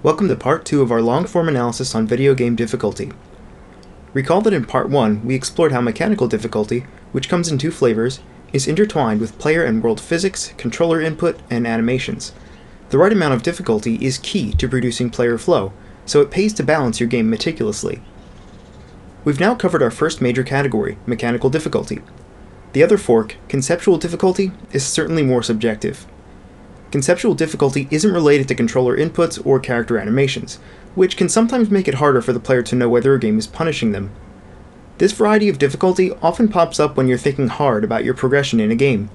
Welcome to part 2 of our long-form analysis on video game difficulty. Recall that in part 1 we explored how mechanical difficulty, which comes in two flavors, is intertwined with player and world physics, controller input, and animations. The right amount of difficulty is key to producing player flow, so it pays to balance your game meticulously. We've now covered our first major category, mechanical difficulty. The other fork, conceptual difficulty, is certainly more subjective. Conceptual difficulty isn't related to controller inputs or character animations, which can sometimes make it harder for the player to know whether a game is punishing them. This variety of difficulty often pops up when you're thinking hard about your progression in a game.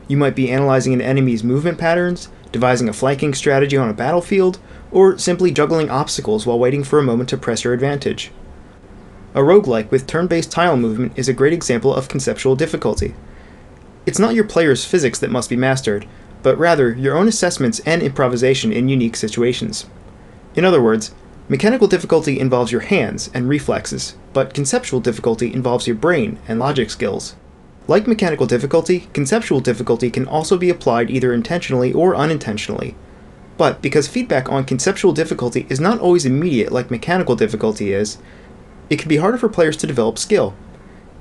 You might be analyzing an enemy's movement patterns, devising a flanking strategy on a battlefield, or simply juggling obstacles while waiting for a moment to press your advantage. A roguelike with turn-based tile movement is a great example of conceptual difficulty. It's not your player's physics that must be mastered, but rather your own assessments and improvisation in unique situations. In other words, mechanical difficulty involves your hands and reflexes, but conceptual difficulty involves your brain and logic skills. Like mechanical difficulty, conceptual difficulty can also be applied either intentionally or unintentionally. But because feedback on conceptual difficulty is not always immediate like mechanical difficulty is, it can be harder for players to develop skill.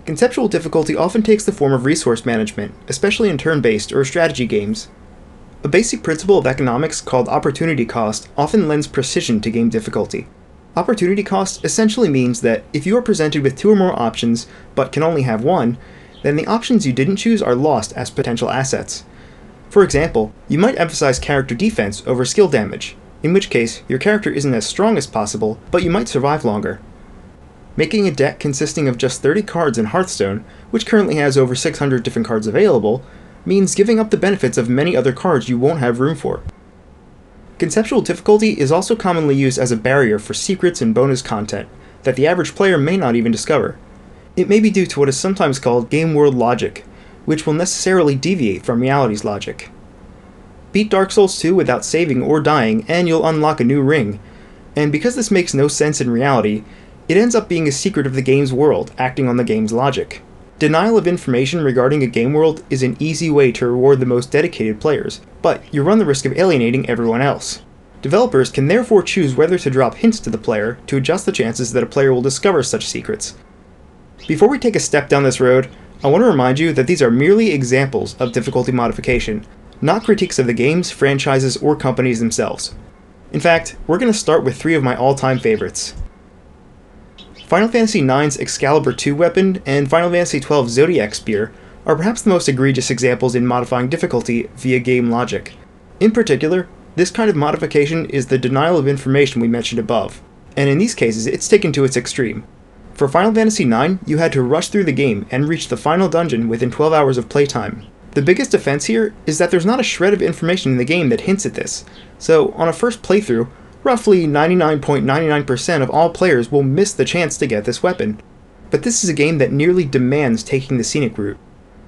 Conceptual difficulty often takes the form of resource management, especially in turn-based or strategy games. A basic principle of economics called opportunity cost often lends precision to game difficulty. Opportunity cost essentially means that if you are presented with two or more options but can only have one, then the options you didn't choose are lost as potential assets. For example, you might emphasize character defense over skill damage, in which case your character isn't as strong as possible, but you might survive longer. Making a deck consisting of just 30 cards in Hearthstone, which currently has over 600 different cards available, means giving up the benefits of many other cards you won't have room for. Conceptual difficulty is also commonly used as a barrier for secrets and bonus content that the average player may not even discover. It may be due to what is sometimes called game world logic, which will necessarily deviate from reality's logic. Beat Dark Souls 2 without saving or dying and you'll unlock a new ring, and because this makes no sense in reality, it ends up being a secret of the game's world, acting on the game's logic. Denial of information regarding a game world is an easy way to reward the most dedicated players, but you run the risk of alienating everyone else. Developers can therefore choose whether to drop hints to the player to adjust the chances that a player will discover such secrets. Before we take a step down this road, I want to remind you that these are merely examples of difficulty modification, not critiques of the games, franchises, or companies themselves. In fact, we're going to start with three of my all-time favorites. Final Fantasy IX's Excalibur II weapon and Final Fantasy XII's Zodiac Spear are perhaps the most egregious examples in modifying difficulty via game logic. In particular, this kind of modification is the denial of information we mentioned above, and in these cases it's taken to its extreme. For Final Fantasy IX, you had to rush through the game and reach the final dungeon within 12 hours of playtime. The biggest offense here is that there's not a shred of information in the game that hints at this, so on a first playthrough, roughly 99.99% of all players will miss the chance to get this weapon. But this is a game that nearly demands taking the scenic route.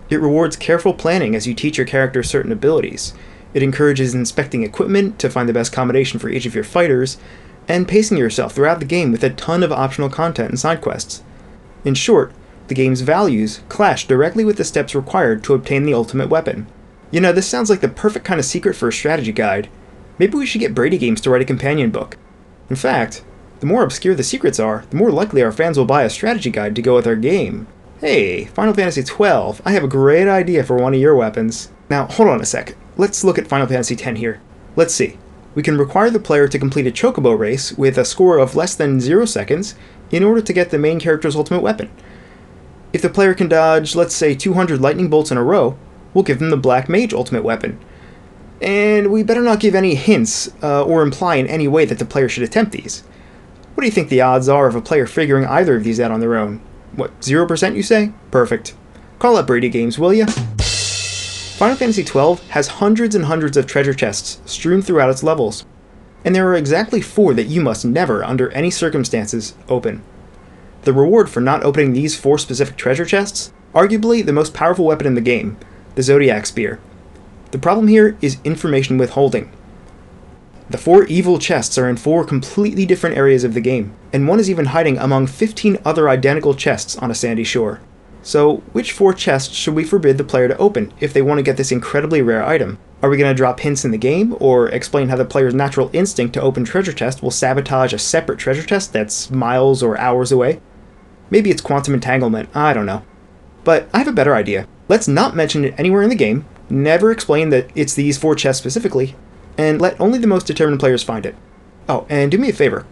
It rewards careful planning as you teach your character certain abilities. It encourages inspecting equipment to find the best combination for each of your fighters, and pacing yourself throughout the game with a ton of optional content and side quests. In short, the game's values clash directly with the steps required to obtain the ultimate weapon. You know, this sounds like the perfect kind of secret for a strategy guide. Maybe we should get Brady Games to write a companion book. In fact, the more obscure the secrets are, the more likely our fans will buy a strategy guide to go with our game. Hey, Final Fantasy XII, I have a great idea for one of your weapons. Now, hold on a sec. Let's look at Final Fantasy X here. Let's see. We can require the player to complete a chocobo race with a score of less than 0 seconds in order to get the main character's ultimate weapon. If the player can dodge, let's say 200 lightning bolts in a row, we'll give them the Black Mage ultimate weapon. And we better not give any hints or imply in any way that the player should attempt these. What do you think the odds are of a player figuring either of these out on their own? What, 0% you say? Perfect. Call up Brady Games, will ya? Final Fantasy XII has hundreds and hundreds of treasure chests strewn throughout its levels, and there are exactly 4 that you must never, under any circumstances, open. The reward for not opening these 4 specific treasure chests, arguably the most powerful weapon in the game, the Zodiac Spear. The problem here is information withholding. The 4 evil chests are in 4 completely different areas of the game, and one is even hiding among 15 other identical chests on a sandy shore. So, which 4 chests should we forbid the player to open if they want to get this incredibly rare item? Are we going to drop hints in the game, or explain how the player's natural instinct to open treasure chests will sabotage a separate treasure chest that's miles or hours away? Maybe it's quantum entanglement, I don't know. But I have a better idea. Let's not mention it anywhere in the game, never explain that it's these 4 chests specifically, and let only the most determined players find it. Oh, and do me a favor.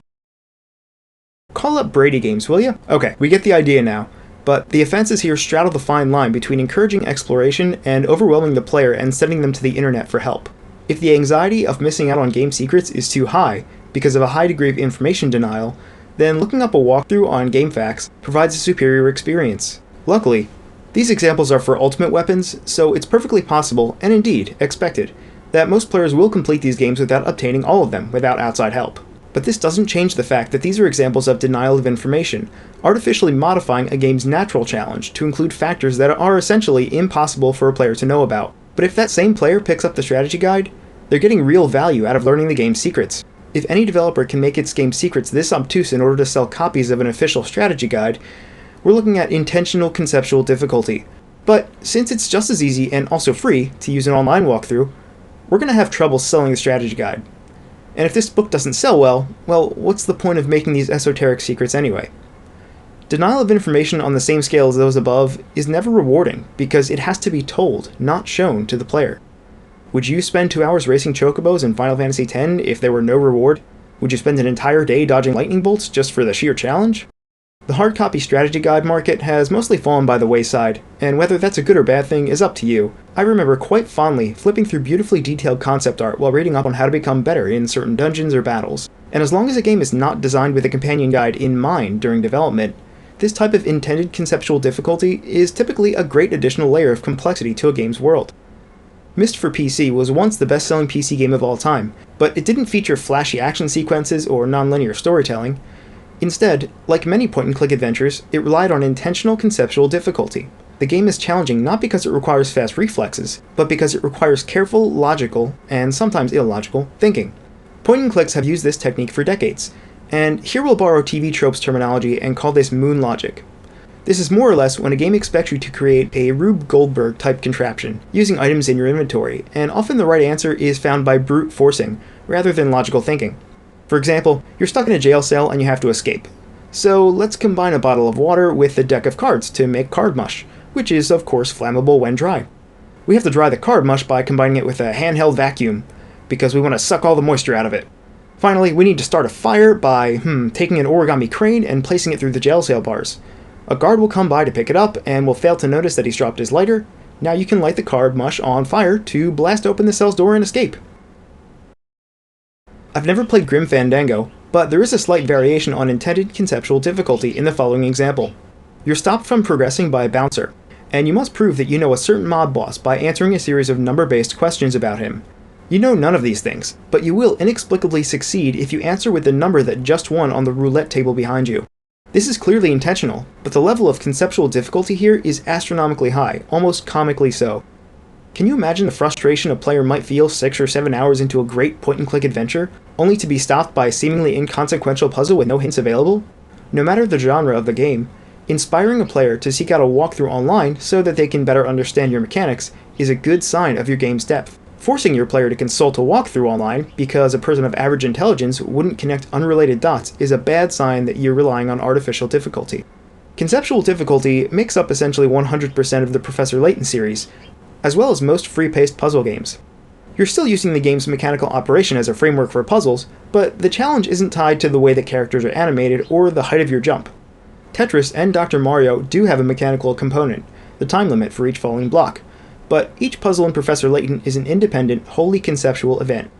Call up Brady Games, will ya? Okay, we get the idea now. But the offenses here straddle the fine line between encouraging exploration and overwhelming the player and sending them to the internet for help. If the anxiety of missing out on game secrets is too high because of a high degree of information denial, then looking up a walkthrough on GameFAQs provides a superior experience. Luckily, these examples are for ultimate weapons, so it's perfectly possible, and indeed expected, that most players will complete these games without obtaining all of them without outside help. But this doesn't change the fact that these are examples of denial of information, artificially modifying a game's natural challenge to include factors that are essentially impossible for a player to know about. But if that same player picks up the strategy guide, they're getting real value out of learning the game's secrets. If any developer can make its game secrets this obtuse in order to sell copies of an official strategy guide, we're looking at intentional conceptual difficulty. But since it's just as easy and also free to use an online walkthrough, we're going to have trouble selling the strategy guide. And if this book doesn't sell well, what's the point of making these esoteric secrets anyway? Denial of information on the same scale as those above is never rewarding because it has to be told, not shown to the player. Would you spend 2 hours racing chocobos in Final Fantasy X if there were no reward? Would you spend an entire day dodging lightning bolts just for the sheer challenge? The hard copy strategy guide market has mostly fallen by the wayside, and whether that's a good or bad thing is up to you. I remember quite fondly flipping through beautifully detailed concept art while reading up on how to become better in certain dungeons or battles. And as long as a game is not designed with a companion guide in mind during development, this type of intended conceptual difficulty is typically a great additional layer of complexity to a game's world. Myst for PC was once the best-selling PC game of all time, but it didn't feature flashy action sequences or non-linear storytelling. Instead, like many point-and-click adventures, it relied on intentional conceptual difficulty. The game is challenging not because it requires fast reflexes, but because it requires careful, logical, and sometimes illogical, thinking. Point-and-clicks have used this technique for decades, and here we'll borrow TV tropes terminology and call this moon logic. This is more or less when a game expects you to create a Rube Goldberg-type contraption, using items in your inventory, and often the right answer is found by brute forcing, rather than logical thinking. For example, you're stuck in a jail cell and you have to escape. So let's combine a bottle of water with a deck of cards to make card mush, which is of course flammable when dry. We have to dry the card mush by combining it with a handheld vacuum, because we want to suck all the moisture out of it. Finally, we need to start a fire by, taking an origami crane and placing it through the jail cell bars. A guard will come by to pick it up and will fail to notice that he's dropped his lighter. Now you can light the card mush on fire to blast open the cell's door and escape. I've never played Grim Fandango, but there is a slight variation on intended conceptual difficulty in the following example. You're stopped from progressing by a bouncer, and you must prove that you know a certain mob boss by answering a series of number-based questions about him. You know none of these things, but you will inexplicably succeed if you answer with the number that just won on the roulette table behind you. This is clearly intentional, but the level of conceptual difficulty here is astronomically high, almost comically so. Can you imagine the frustration a player might feel 6 or 7 hours into a great point-and-click adventure, only to be stopped by a seemingly inconsequential puzzle with no hints available? No matter the genre of the game, inspiring a player to seek out a walkthrough online so that they can better understand your mechanics is a good sign of your game's depth. Forcing your player to consult a walkthrough online because a person of average intelligence wouldn't connect unrelated dots is a bad sign that you're relying on artificial difficulty. Conceptual difficulty makes up essentially 100% of the Professor Layton series, as well as most free-paced puzzle games. You're still using the game's mechanical operation as a framework for puzzles, but the challenge isn't tied to the way that characters are animated or the height of your jump. Tetris and Dr. Mario do have a mechanical component, the time limit for each falling block, but each puzzle in Professor Layton is an independent, wholly conceptual event.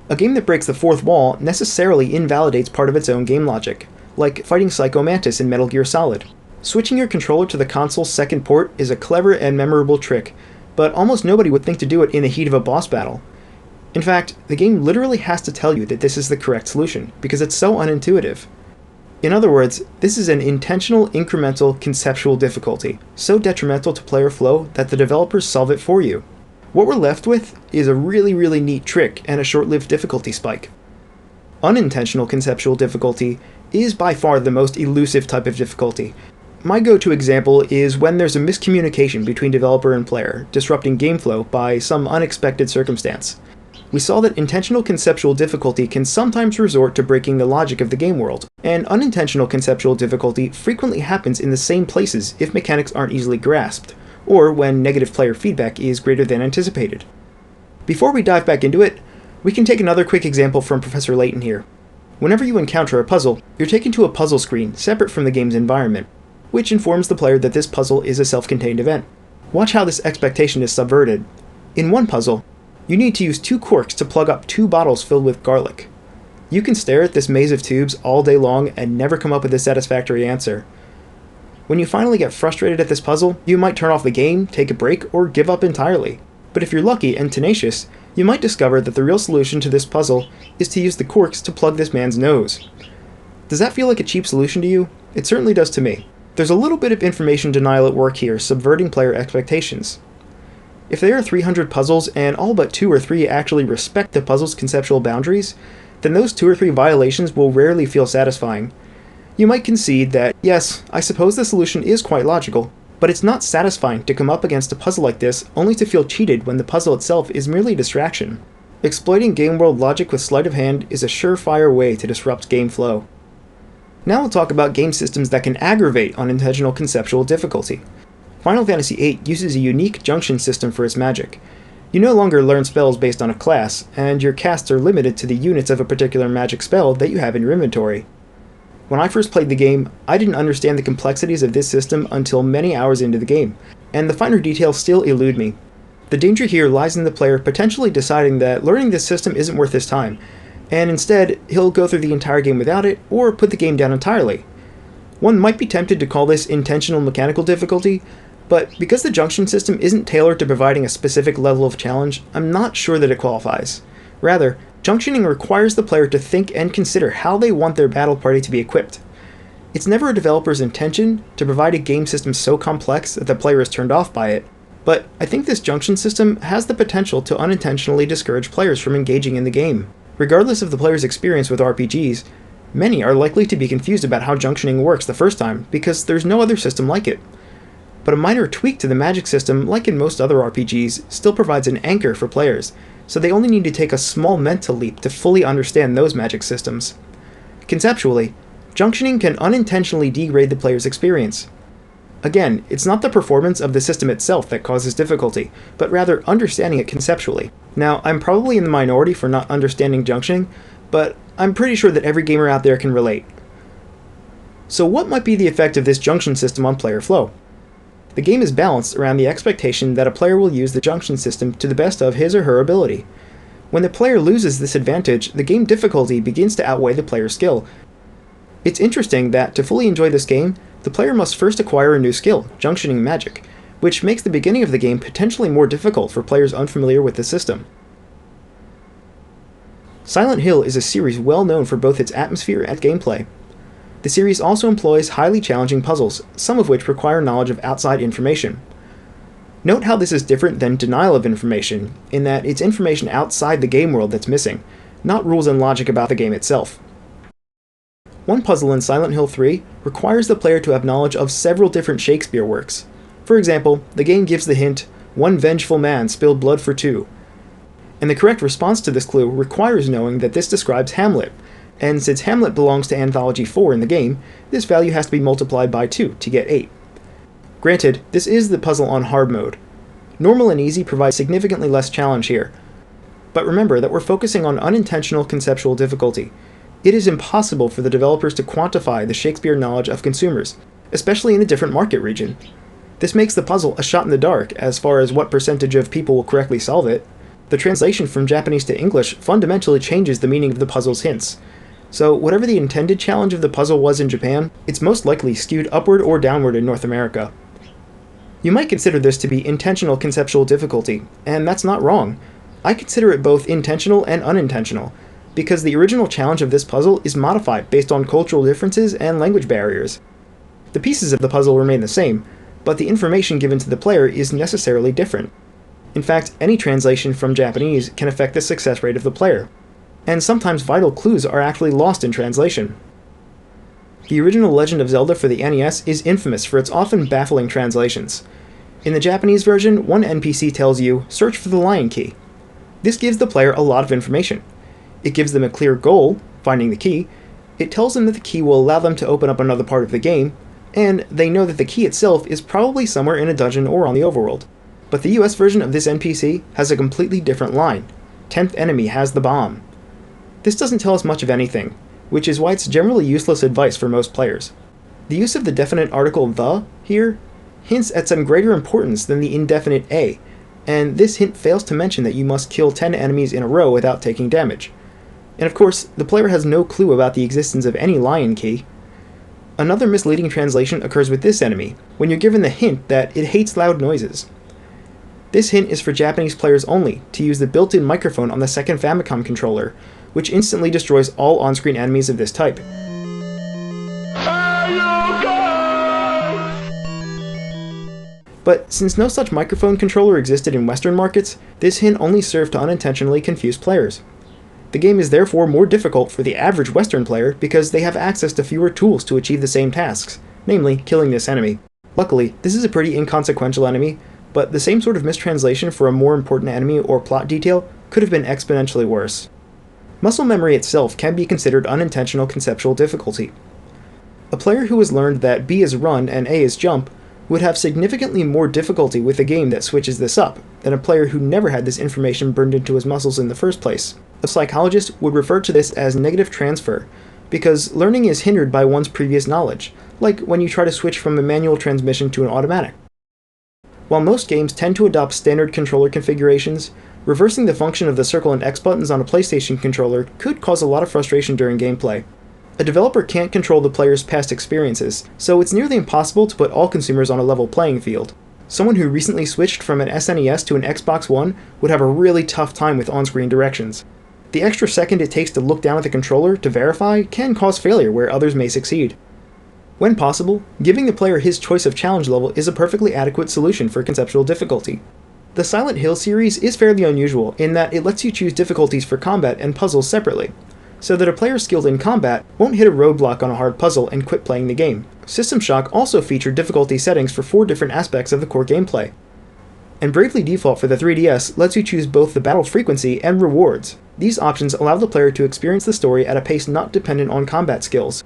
A game that breaks the fourth wall necessarily invalidates part of its own game logic, like fighting Psycho Mantis in Metal Gear Solid. Switching your controller to the console's second port is a clever and memorable trick, but almost nobody would think to do it in the heat of a boss battle. In fact, the game literally has to tell you that this is the correct solution, because it's so unintuitive. In other words, this is an intentional, incremental, conceptual difficulty, so detrimental to player flow that the developers solve it for you. What we're left with is a really neat trick and a short-lived difficulty spike. Unintentional conceptual difficulty is by far the most elusive type of difficulty, My go-to example is when there's a miscommunication between developer and player, disrupting game flow by some unexpected circumstance. We saw that intentional conceptual difficulty can sometimes resort to breaking the logic of the game world, and unintentional conceptual difficulty frequently happens in the same places if mechanics aren't easily grasped, or when negative player feedback is greater than anticipated. Before we dive back into it, we can take another quick example from Professor Layton here. Whenever you encounter a puzzle, you're taken to a puzzle screen separate from the game's environment, which informs the player that this puzzle is a self-contained event. Watch how this expectation is subverted. In one puzzle, you need to use 2 corks to plug up 2 bottles filled with garlic. You can stare at this maze of tubes all day long and never come up with a satisfactory answer. When you finally get frustrated at this puzzle, you might turn off the game, take a break, or give up entirely. But if you're lucky and tenacious, you might discover that the real solution to this puzzle is to use the corks to plug this man's nose. Does that feel like a cheap solution to you? It certainly does to me. There's a little bit of information denial at work here, subverting player expectations. If there are 300 puzzles and all but 2 or 3 actually respect the puzzle's conceptual boundaries, then those 2 or 3 violations will rarely feel satisfying. You might concede that, yes, I suppose the solution is quite logical, but it's not satisfying to come up against a puzzle like this only to feel cheated when the puzzle itself is merely a distraction. Exploiting game world logic with sleight of hand is a surefire way to disrupt game flow. Now we'll talk about game systems that can aggravate unintentional conceptual difficulty. Final Fantasy VIII uses a unique junction system for its magic. You no longer learn spells based on a class, and your casts are limited to the units of a particular magic spell that you have in your inventory. When I first played the game, I didn't understand the complexities of this system until many hours into the game, and the finer details still elude me. The danger here lies in the player potentially deciding that learning this system isn't worth his time, and instead he'll go through the entire game without it, or put the game down entirely. One might be tempted to call this intentional mechanical difficulty, but because the junction system isn't tailored to providing a specific level of challenge, I'm not sure that it qualifies. Rather, junctioning requires the player to think and consider how they want their battle party to be equipped. It's never a developer's intention to provide a game system so complex that the player is turned off by it, but I think this junction system has the potential to unintentionally discourage players from engaging in the game. Regardless of the player's experience with RPGs, many are likely to be confused about how junctioning works the first time because there's no other system like it. But a minor tweak to the magic system, like in most other RPGs, still provides an anchor for players, so they only need to take a small mental leap to fully understand those magic systems. Conceptually, junctioning can unintentionally degrade the player's experience. Again, it's not the performance of the system itself that causes difficulty, but rather understanding it conceptually. Now, I'm probably in the minority for not understanding junctioning, but I'm pretty sure that every gamer out there can relate. So what might be the effect of this junction system on player flow? The game is balanced around the expectation that a player will use the junction system to the best of his or her ability. When the player loses this advantage, the game difficulty begins to outweigh the player's skill. It's interesting that to fully enjoy this game, the player must first acquire a new skill, junctioning magic, which makes the beginning of the game potentially more difficult for players unfamiliar with the system. Silent Hill is a series well known for both its atmosphere and gameplay. The series also employs highly challenging puzzles, some of which require knowledge of outside information. Note how this is different than denial of information, in that it's information outside the game world that's missing, not rules and logic about the game itself. One puzzle in Silent Hill 3 requires the player to have knowledge of several different Shakespeare works. For example, the game gives the hint, "One vengeful man spilled blood for 2." And the correct response to this clue requires knowing that this describes Hamlet, and since Hamlet belongs to Anthology 4 in the game, this value has to be multiplied by 2 to get 8. Granted, this is the puzzle on hard mode. Normal and easy provide significantly less challenge here, but remember that we're focusing on unintentional conceptual difficulty. It is impossible for the developers to quantify the Shakespeare knowledge of consumers, especially in a different market region. This makes the puzzle a shot in the dark as far as what percentage of people will correctly solve it. The translation from Japanese to English fundamentally changes the meaning of the puzzle's hints. So whatever the intended challenge of the puzzle was in Japan, it's most likely skewed upward or downward in North America. You might consider this to be intentional conceptual difficulty, and that's not wrong. I consider it both intentional and unintentional, because the original challenge of this puzzle is modified based on cultural differences and language barriers. The pieces of the puzzle remain the same, but the information given to the player is necessarily different. In fact, any translation from Japanese can affect the success rate of the player, and sometimes vital clues are actually lost in translation. The original Legend of Zelda for the NES is infamous for its often baffling translations. In the Japanese version, one NPC tells you, "Search for the lion key." This gives the player a lot of information. It gives them a clear goal, finding the key. It tells them that the key will allow them to open up another part of the game, and they know that the key itself is probably somewhere in a dungeon or on the overworld. But the US version of this NPC has a completely different line. 10th enemy has the bomb. This doesn't tell us much of anything, which is why it's generally useless advice for most players. The use of the definite article "the" here hints at some greater importance than the indefinite "a", and this hint fails to mention that you must kill 10 enemies in a row without taking damage. And of course, the player has no clue about the existence of any lion key. Another misleading translation occurs with this enemy, when you're given the hint that it hates loud noises. This hint is for Japanese players only, to use the built-in microphone on the second Famicom controller, which instantly destroys all on-screen enemies of this type. But since no such microphone controller existed in Western markets, this hint only served to unintentionally confuse players. The game is therefore more difficult for the average Western player because they have access to fewer tools to achieve the same tasks, namely killing this enemy. Luckily, this is a pretty inconsequential enemy, but the same sort of mistranslation for a more important enemy or plot detail could have been exponentially worse. Muscle memory itself can be considered unintentional conceptual difficulty. A player who has learned that B is run and A is jump would have significantly more difficulty with a game that switches this up than a player who never had this information burned into his muscles in the first place. A psychologist would refer to this as negative transfer, because learning is hindered by one's previous knowledge, like when you try to switch from a manual transmission to an automatic. While most games tend to adopt standard controller configurations, reversing the function of the circle and X buttons on a PlayStation controller could cause a lot of frustration during gameplay. A developer can't control the player's past experiences, so it's nearly impossible to put all consumers on a level playing field. Someone who recently switched from an SNES to an Xbox One would have a really tough time with on-screen directions. The extra second it takes to look down at the controller to verify can cause failure where others may succeed. When possible, giving the player his choice of challenge level is a perfectly adequate solution for conceptual difficulty. The Silent Hill series is fairly unusual in that it lets you choose difficulties for combat and puzzles separately, so that a player skilled in combat won't hit a roadblock on a hard puzzle and quit playing the game. System Shock also featured difficulty settings for 4 different aspects of the core gameplay. And Bravely Default for the 3DS lets you choose both the battle frequency and rewards. These options allow the player to experience the story at a pace not dependent on combat skills.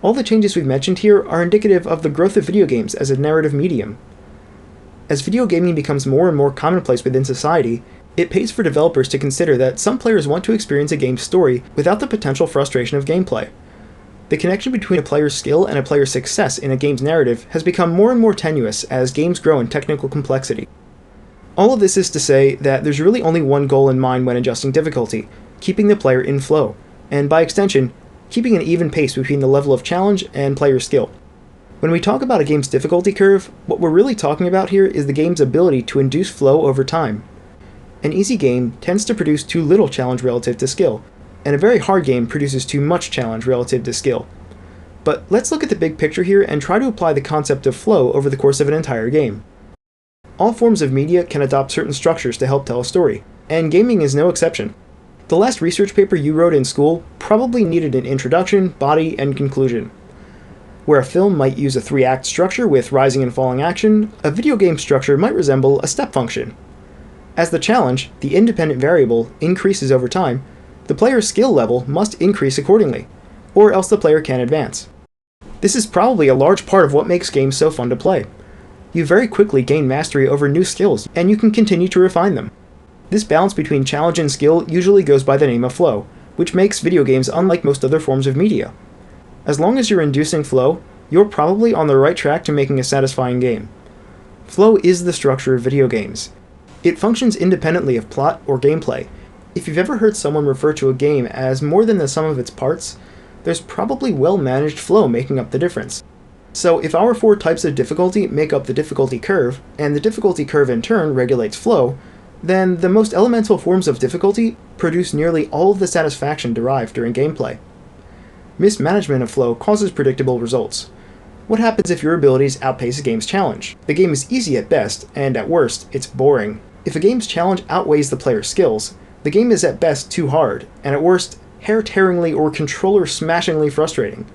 All the changes we've mentioned here are indicative of the growth of video games as a narrative medium. As video gaming becomes more and more commonplace within society, it pays for developers to consider that some players want to experience a game's story without the potential frustration of gameplay. The connection between a player's skill and a player's success in a game's narrative has become more and more tenuous as games grow in technical complexity. All of this is to say that there's really only one goal in mind when adjusting difficulty: keeping the player in flow, and by extension, keeping an even pace between the level of challenge and player skill. When we talk about a game's difficulty curve, what we're really talking about here is the game's ability to induce flow over time. An easy game tends to produce too little challenge relative to skill, and a very hard game produces too much challenge relative to skill. But let's look at the big picture here and try to apply the concept of flow over the course of an entire game. All forms of media can adopt certain structures to help tell a story, and gaming is no exception. The last research paper you wrote in school probably needed an introduction, body, and conclusion. Where a film might use a 3-act structure with rising and falling action, a video game structure might resemble a step function. As the challenge, the independent variable, increases over time, the player's skill level must increase accordingly, or else the player can't advance. This is probably a large part of what makes games so fun to play. You very quickly gain mastery over new skills, and you can continue to refine them. This balance between challenge and skill usually goes by the name of flow, which makes video games unlike most other forms of media. As long as you're inducing flow, you're probably on the right track to making a satisfying game. Flow is the structure of video games. It functions independently of plot or gameplay. If you've ever heard someone refer to a game as more than the sum of its parts, there's probably well-managed flow making up the difference. So if our 4 types of difficulty make up the difficulty curve, and the difficulty curve in turn regulates flow, then the most elemental forms of difficulty produce nearly all of the satisfaction derived during gameplay. Mismanagement of flow causes predictable results. What happens if your abilities outpace a game's challenge? The game is easy at best, and at worst, it's boring. If a game's challenge outweighs the player's skills, the game is at best too hard, and at worst, hair-tearingly or controller-smashingly frustrating.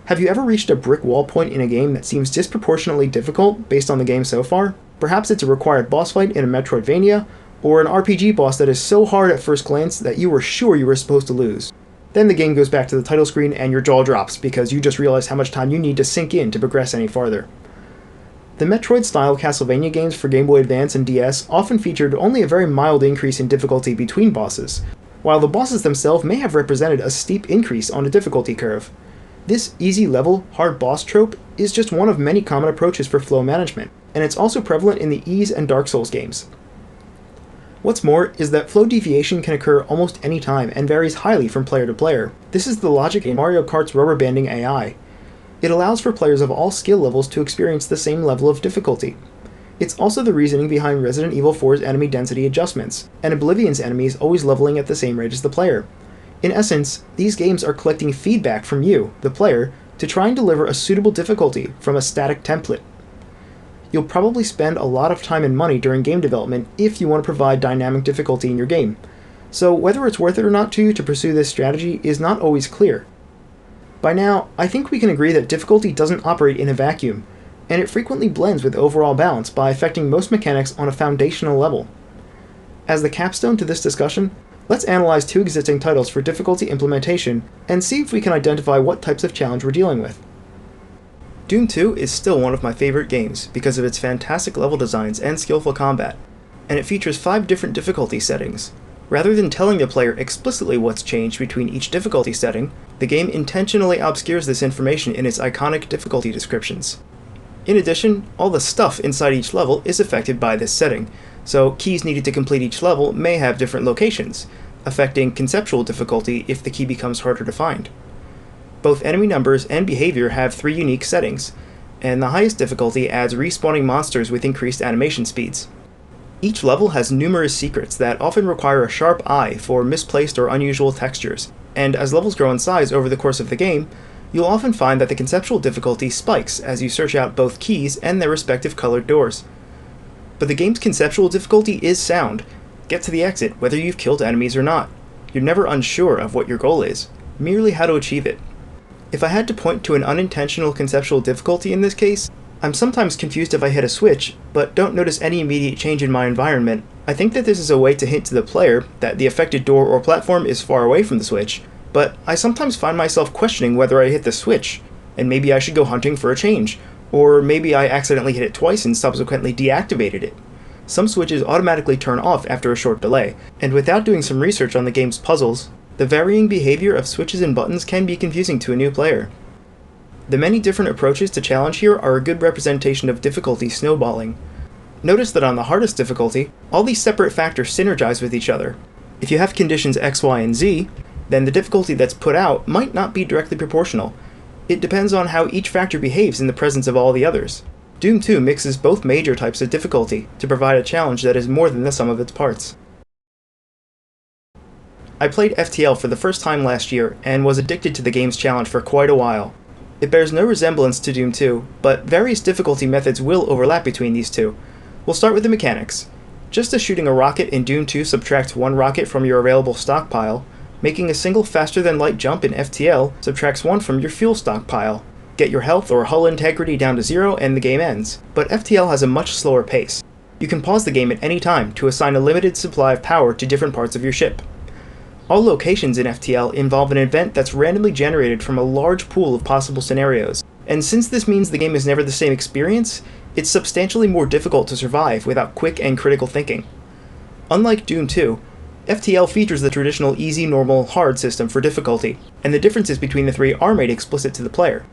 Have you ever reached a brick wall point in a game that seems disproportionately difficult based on the game so far? Perhaps it's a required boss fight in a Metroidvania, or an RPG boss that is so hard at first glance that you were sure you were supposed to lose. Then the game goes back to the title screen and your jaw drops because you just realize how much time you need to sink in to progress any farther. The Metroid-style Castlevania games for Game Boy Advance and DS often featured only a very mild increase in difficulty between bosses, while the bosses themselves may have represented a steep increase on a difficulty curve. This easy level, hard boss trope is just one of many common approaches for flow management, and it's also prevalent in the Ys and Dark Souls games. What's more is that flow deviation can occur almost any time and varies highly from player to player. This is the logic in Mario Kart's rubber banding AI. It allows for players of all skill levels to experience the same level of difficulty. It's also the reasoning behind Resident Evil 4's enemy density adjustments, and Oblivion's enemies always leveling at the same rate as the player. In essence, these games are collecting feedback from you, the player, to try and deliver a suitable difficulty from a static template. You'll probably spend a lot of time and money during game development if you want to provide dynamic difficulty in your game, so whether it's worth it or not to you to pursue this strategy is not always clear. By now, I think we can agree that difficulty doesn't operate in a vacuum, and it frequently blends with overall balance by affecting most mechanics on a foundational level. As the capstone to this discussion, let's analyze two existing titles for difficulty implementation and see if we can identify what types of challenge we're dealing with. Doom 2 is still one of my favorite games because of its fantastic level designs and skillful combat, and it features 5 different difficulty settings. Rather than telling the player explicitly what's changed between each difficulty setting, the game intentionally obscures this information in its iconic difficulty descriptions. In addition, all the stuff inside each level is affected by this setting, so keys needed to complete each level may have different locations, affecting conceptual difficulty if the key becomes harder to find. Both enemy numbers and behavior have 3 unique settings, and the highest difficulty adds respawning monsters with increased animation speeds. Each level has numerous secrets that often require a sharp eye for misplaced or unusual textures, and as levels grow in size over the course of the game, you'll often find that the conceptual difficulty spikes as you search out both keys and their respective colored doors. But the game's conceptual difficulty is sound. Get to the exit whether you've killed enemies or not. You're never unsure of what your goal is, merely how to achieve it. If I had to point to an unintentional conceptual difficulty in this case, I'm sometimes confused if I hit a switch, but don't notice any immediate change in my environment. I think that this is a way to hint to the player that the affected door or platform is far away from the switch, but I sometimes find myself questioning whether I hit the switch, and maybe I should go hunting for a change, or maybe I accidentally hit it twice and subsequently deactivated it. Some switches automatically turn off after a short delay, and without doing some research on the game's puzzles, the varying behavior of switches and buttons can be confusing to a new player. The many different approaches to challenge here are a good representation of difficulty snowballing. Notice that on the hardest difficulty, all these separate factors synergize with each other. If you have conditions X, Y, and Z, then the difficulty that's put out might not be directly proportional. It depends on how each factor behaves in the presence of all the others. Doom 2 mixes both major types of difficulty to provide a challenge that is more than the sum of its parts. I played FTL for the first time last year and was addicted to the game's challenge for quite a while. It bears no resemblance to Doom 2, but various difficulty methods will overlap between these two. We'll start with the mechanics. Just as shooting a rocket in Doom 2 subtracts 1 rocket from your available stockpile, making a single faster-than-light jump in FTL subtracts 1 from your fuel stockpile. Get your health or hull integrity down to 0 and the game ends, but FTL has a much slower pace. You can pause the game at any time to assign a limited supply of power to different parts of your ship. All locations in FTL involve an event that's randomly generated from a large pool of possible scenarios, and since this means the game is never the same experience, it's substantially more difficult to survive without quick and critical thinking. Unlike Doom 2, FTL features the traditional easy, normal, hard system for difficulty, and the differences between the 3 are made explicit to the player.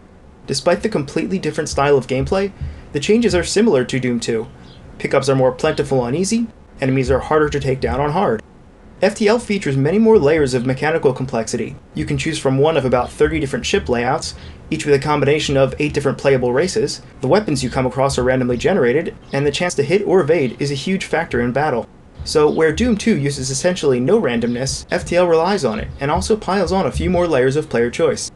Despite the completely different style of gameplay, the changes are similar to Doom 2. Pickups are more plentiful on easy, enemies are harder to take down on hard. FTL features many more layers of mechanical complexity. You can choose from one of about 30 different ship layouts, each with a combination of 8 different playable races. The weapons you come across are randomly generated, and the chance to hit or evade is a huge factor in battle. So where Doom 2 uses essentially no randomness, FTL relies on it, and also piles on a few more layers of player choice.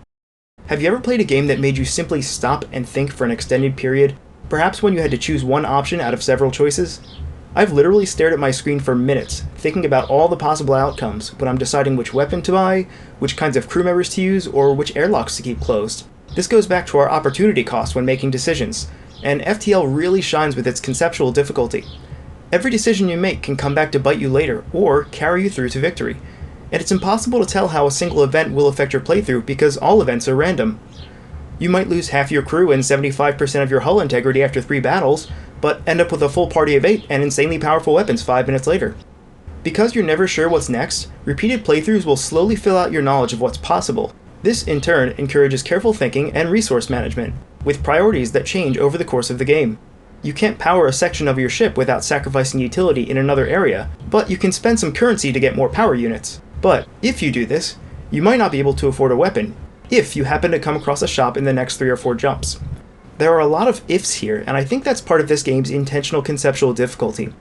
Have you ever played a game that made you simply stop and think for an extended period, perhaps when you had to choose one option out of several choices? I've literally stared at my screen for minutes, thinking about all the possible outcomes when I'm deciding which weapon to buy, which kinds of crew members to use, or which airlocks to keep closed. This goes back to our opportunity cost when making decisions, and FTL really shines with its conceptual difficulty. Every decision you make can come back to bite you later, or carry you through to victory, and it's impossible to tell how a single event will affect your playthrough because all events are random. You might lose half your crew and 75% of your hull integrity after 3 battles, but end up with a full party of 8 and insanely powerful weapons 5 minutes later. Because you're never sure what's next, repeated playthroughs will slowly fill out your knowledge of what's possible. This, in turn, encourages careful thinking and resource management, with priorities that change over the course of the game. You can't power a section of your ship without sacrificing utility in another area, but you can spend some currency to get more power units. But if you do this, you might not be able to afford a weapon, if you happen to come across a shop in the next 3 or 4 jumps. There are a lot of ifs here, and I think that's part of this game's intentional conceptual difficulty.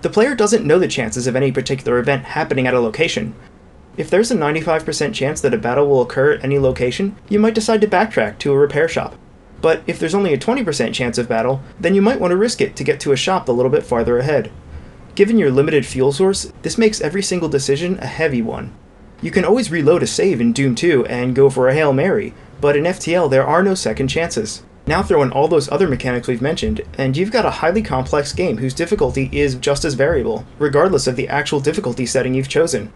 The player doesn't know the chances of any particular event happening at a location. If there's a 95% chance that a battle will occur at any location, you might decide to backtrack to a repair shop. But if there's only a 20% chance of battle, then you might want to risk it to get to a shop a little bit farther ahead. Given your limited fuel source, this makes every single decision a heavy one. You can always reload a save in Doom 2 and go for a Hail Mary, but in FTL there are no second chances. Now throw in all those other mechanics we've mentioned, and you've got a highly complex game whose difficulty is just as variable, regardless of the actual difficulty setting you've chosen.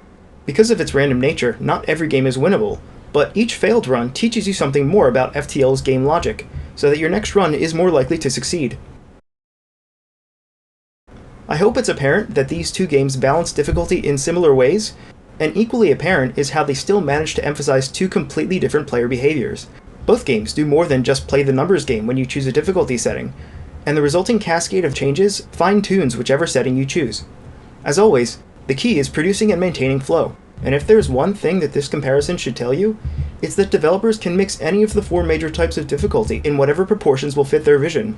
Because of its random nature, not every game is winnable, but each failed run teaches you something more about FTL's game logic, so that your next run is more likely to succeed. I hope it's apparent that these two games balance difficulty in similar ways, and equally apparent is how they still manage to emphasize two completely different player behaviors. Both games do more than just play the numbers game when you choose a difficulty setting, and the resulting cascade of changes fine-tunes whichever setting you choose. As always, the key is producing and maintaining flow, and if there's one thing that this comparison should tell you, it's that developers can mix any of the 4 major types of difficulty in whatever proportions will fit their vision.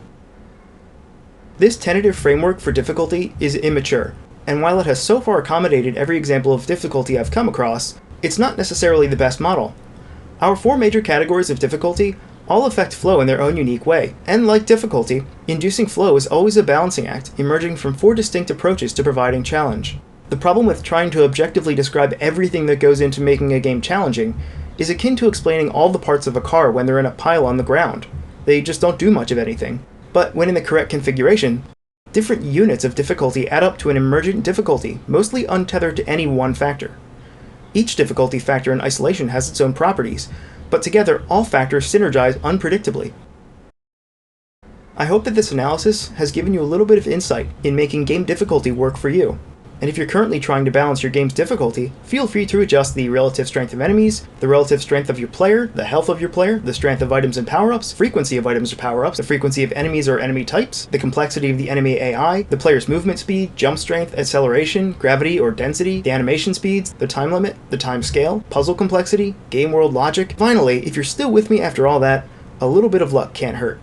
This tentative framework for difficulty is immature, and while it has so far accommodated every example of difficulty I've come across, it's not necessarily the best model. Our 4 major categories of difficulty all affect flow in their own unique way, and like difficulty, inducing flow is always a balancing act emerging from 4 distinct approaches to providing challenge. The problem with trying to objectively describe everything that goes into making a game challenging is akin to explaining all the parts of a car when they're in a pile on the ground. They just don't do much of anything. But when in the correct configuration, different units of difficulty add up to an emergent difficulty, mostly untethered to any one factor. Each difficulty factor in isolation has its own properties, but together all factors synergize unpredictably. I hope that this analysis has given you a little bit of insight in making game difficulty work for you. And if you're currently trying to balance your game's difficulty, feel free to adjust the relative strength of enemies, the relative strength of your player, the health of your player, the strength of items and power-ups, frequency of items or power-ups, the frequency of enemies or enemy types, the complexity of the enemy AI, the player's movement speed, jump strength, acceleration, gravity or density, the animation speeds, the time limit, the time scale, puzzle complexity, game world logic. Finally, if you're still with me after all that, a little bit of luck can't hurt.